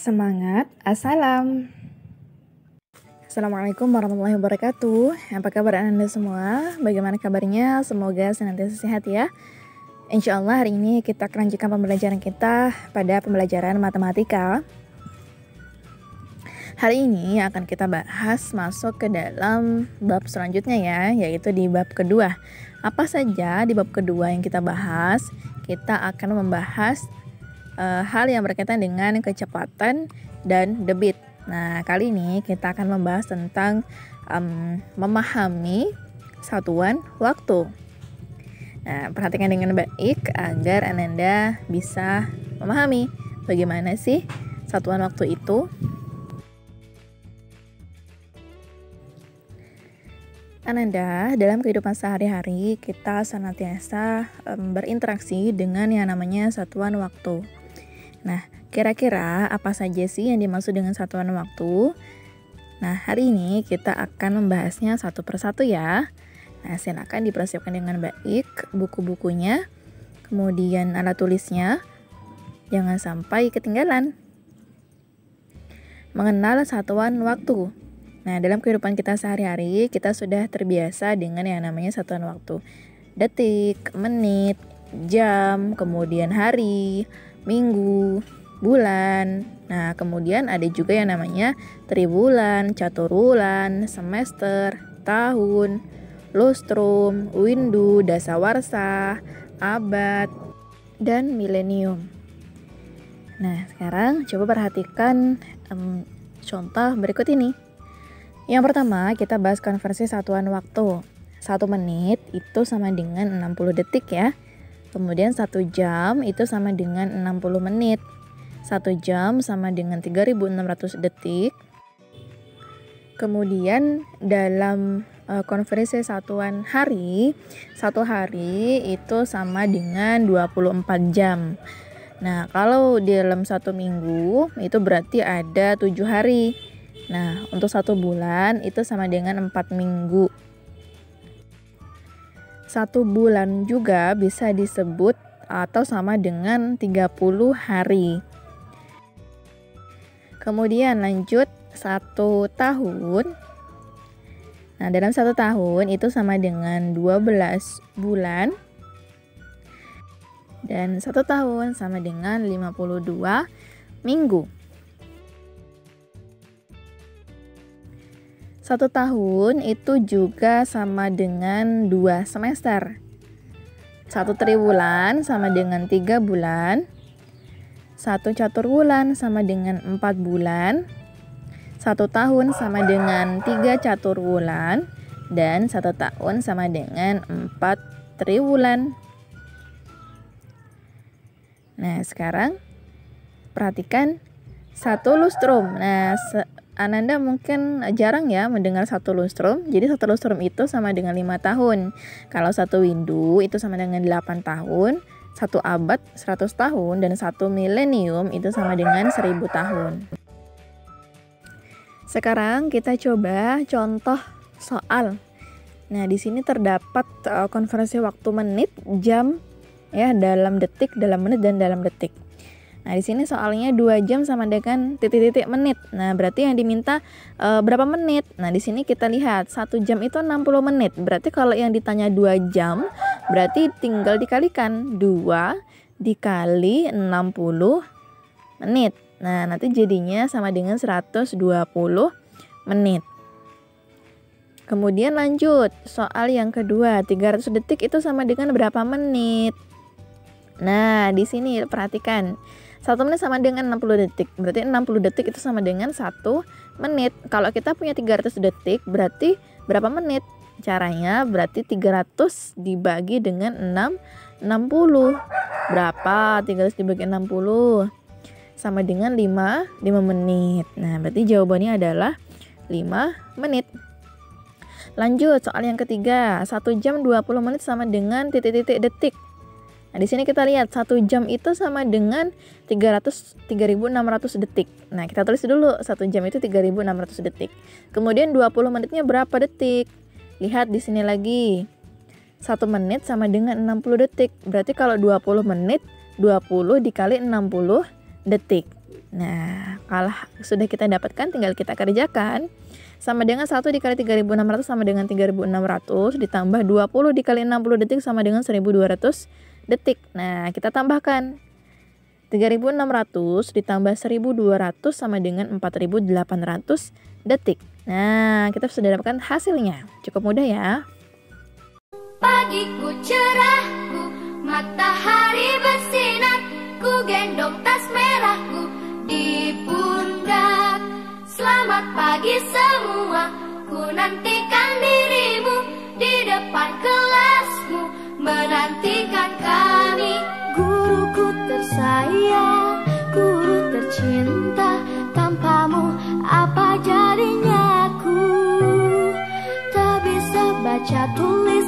Semangat, assalam. Assalamualaikum warahmatullahi wabarakatuh. Apa kabar Anda semua? Bagaimana kabarnya? Semoga senantiasa sehat ya. Insya Allah hari ini kita akan lanjutkan pembelajaran kita pada pembelajaran matematika. Hari ini akan kita bahas masuk ke dalam bab selanjutnya ya, yaitu di bab kedua. Apa saja di bab kedua yang kita bahas? Kita akan membahas hal yang berkaitan dengan kecepatan dan debit. Nah, kali ini kita akan membahas tentang memahami satuan waktu. Nah, perhatikan dengan baik agar Ananda bisa memahami bagaimana sih satuan waktu itu. Ananda, dalam kehidupan sehari-hari kita senantiasa berinteraksi dengan yang namanya satuan waktu. Nah, kira-kira apa saja sih yang dimaksud dengan satuan waktu? Nah, hari ini kita akan membahasnya satu persatu ya. Nah, silakan dipersiapkan dengan baik buku-bukunya, kemudian alat tulisnya, jangan sampai ketinggalan. Mengenal satuan waktu. Nah, dalam kehidupan kita sehari-hari, kita sudah terbiasa dengan yang namanya satuan waktu. Detik, menit, jam, kemudian hari, minggu, bulan. Nah, kemudian ada juga yang namanya triwulan, caturwulan, semester, tahun, lustrum, windu, dasawarsa, abad, dan milenium. Nah, sekarang coba perhatikan contoh berikut ini. Yang pertama, kita bahas konversi satuan waktu. 1 menit itu sama dengan 60 detik ya. Kemudian 1 jam itu sama dengan 60 menit. 1 jam sama dengan 3.600 detik. Kemudian dalam konversi satuan hari, 1 hari itu sama dengan 24 jam. Nah, kalau di dalam 1 minggu itu berarti ada 7 hari. Nah, untuk 1 bulan itu sama dengan 4 minggu. 1 bulan juga bisa disebut atau sama dengan 30 hari. Kemudian lanjut 1 tahun. Nah, dalam 1 tahun itu sama dengan 12 bulan. Dan 1 tahun sama dengan 52 minggu. 1 tahun itu juga sama dengan 2 semester. 1 triwulan sama dengan 3 bulan. 1 caturwulan sama dengan 4 bulan. 1 tahun sama dengan 3 caturwulan. Dan 1 tahun sama dengan 4 triwulan. Nah, sekarang perhatikan 1 lustrum. Nah, Ananda mungkin jarang ya mendengar 1 lustrum. Jadi 1 lustrum itu sama dengan 5 tahun. Kalau 1 windu itu sama dengan 8 tahun. 1 abad 100 tahun. Dan 1 milenium itu sama dengan 1000 tahun. Sekarang kita coba contoh soal. Nah, di sini terdapat konversi waktu menit, jam ya, dalam detik, dalam menit, dan dalam detik. Nah, di sini soalnya 2 jam sama dengan titik-titik menit. Nah, berarti yang diminta berapa menit? Nah, di sini kita lihat 1 jam itu 60 menit. Berarti kalau yang ditanya 2 jam, berarti tinggal dikalikan 2 dikali 60 menit. Nah, nanti jadinya sama dengan 120 menit. Kemudian lanjut, soal yang kedua, 300 detik itu sama dengan berapa menit? Nah, di sini perhatikan. 1 menit sama dengan 60 detik. Berarti 60 detik itu sama dengan 1 menit. Kalau kita punya 300 detik, berarti berapa menit? Caranya berarti 300 dibagi dengan 60. Berapa 300 dibagi 60? Sama dengan 5 menit. Nah, berarti jawabannya adalah 5 menit. Lanjut, soal yang ketiga. 1 jam 20 menit sama dengan titik-titik detik. Nah, di sini kita lihat 1 jam itu sama dengan 3.600 detik. Nah, kita tulis dulu 1 jam itu 3.600 detik. Kemudian 20 menitnya berapa detik? Lihat di sini lagi. 1 menit sama dengan 60 detik. Berarti kalau 20 menit, 20 dikali 60 detik. Nah, kalau sudah kita dapatkan tinggal kita kerjakan. Sama dengan 1 dikali 3600 sama dengan 3600 ditambah 20 dikali 60 detik sama dengan 1200 detik. Nah, kita tambahkan 3600 ditambah 1200 sama dengan 4800 detik. Nah, kita sudah dapatkan hasilnya. Cukup mudah ya. Pagiku cerahku, matahari bersinar, ku gendong tas merahku di pundak. Selamat pagi semua, ku nantikan dirimu di depan kelasmu, menantikan kami. Guruku tersayang, guru tercinta, tanpamu apa jadinya aku? Tak bisa baca tulis,